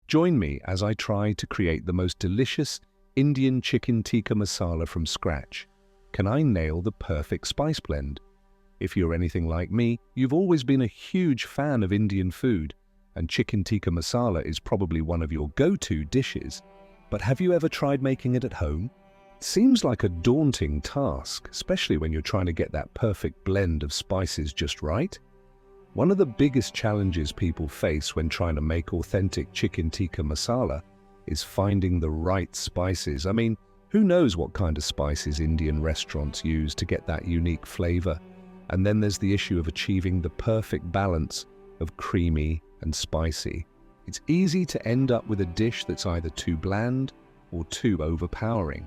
Join me as I try to create the most delicious Indian chicken tikka masala from scratch. Can I nail the perfect spice blend? If you're anything like me, you've always been a huge fan of Indian food, and chicken tikka masala is probably one of your go-to dishes. But have you ever tried making it at home? It seems like a daunting task, especially when you're trying to get that perfect blend of spices just right. One of the biggest challenges people face when trying to make authentic chicken tikka masala is finding the right spices. I mean, who knows what kind of spices Indian restaurants use to get that unique flavor? And then there's the issue of achieving the perfect balance of creamy and spicy. It's easy to end up with a dish that's either too bland or too overpowering.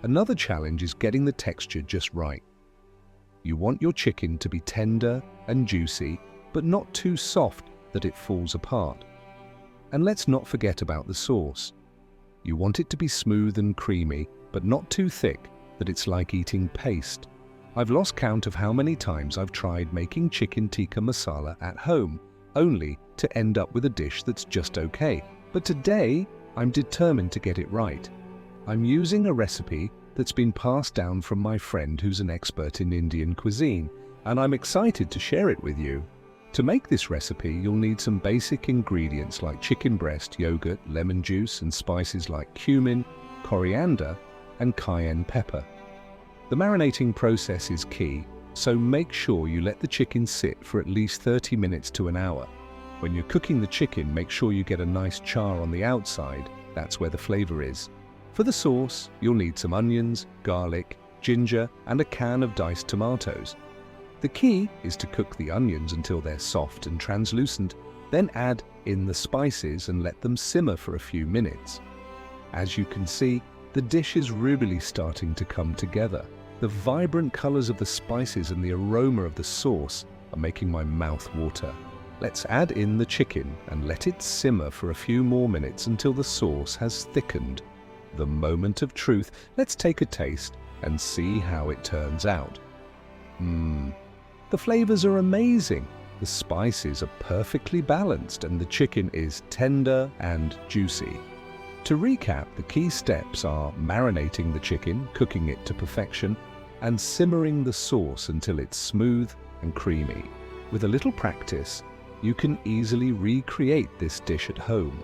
Another challenge is getting the texture just right. You want your chicken to be tender and juicy, but not too soft that it falls apart. And let's not forget about the sauce. You want it to be smooth and creamy, but not too thick that it's like eating paste. I've lost count of how many times I've tried making chicken tikka masala at home, only to end up with a dish that's just okay. But today, I'm determined to get it right. I'm using a recipe that's been passed down from my friend who's an expert in Indian cuisine, and I'm excited to share it with you. To make this recipe, you'll need some basic ingredients like chicken breast, yogurt, lemon juice, and spices like cumin, coriander, and cayenne pepper. The marinating process is key, so make sure you let the chicken sit for at least 30 minutes to an hour. When you're cooking the chicken, make sure you get a nice char on the outside. That's where the flavor is. For the sauce, you'll need some onions, garlic, ginger, and a can of diced tomatoes. The key is to cook the onions until they're soft and translucent, then add in the spices and let them simmer for a few minutes. As you can see, the dish is really starting to come together. The vibrant colors of the spices and the aroma of the sauce are making my mouth water. Let's add in the chicken and let it simmer for a few more minutes until the sauce has thickened. The moment of truth, let's take a taste and see how it turns out. The flavors are amazing. The spices are perfectly balanced and the chicken is tender and juicy. To recap, the key steps are marinating the chicken, cooking it to perfection, and simmering the sauce until it's smooth and creamy. With a little practice, you can easily recreate this dish at home.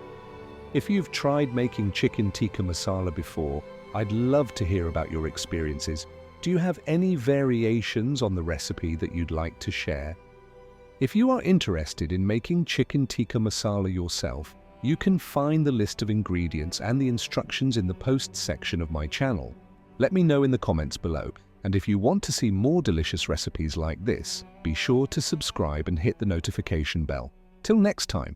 If you've tried making chicken tikka masala before, I'd love to hear about your experiences. Do you have any variations on the recipe that you'd like to share? If you are interested in making chicken tikka masala yourself, you can find the list of ingredients and the instructions in the posts section of my channel. Let me know in the comments below, and if you want to see more delicious recipes like this, be sure to subscribe and hit the notification bell. Till next time.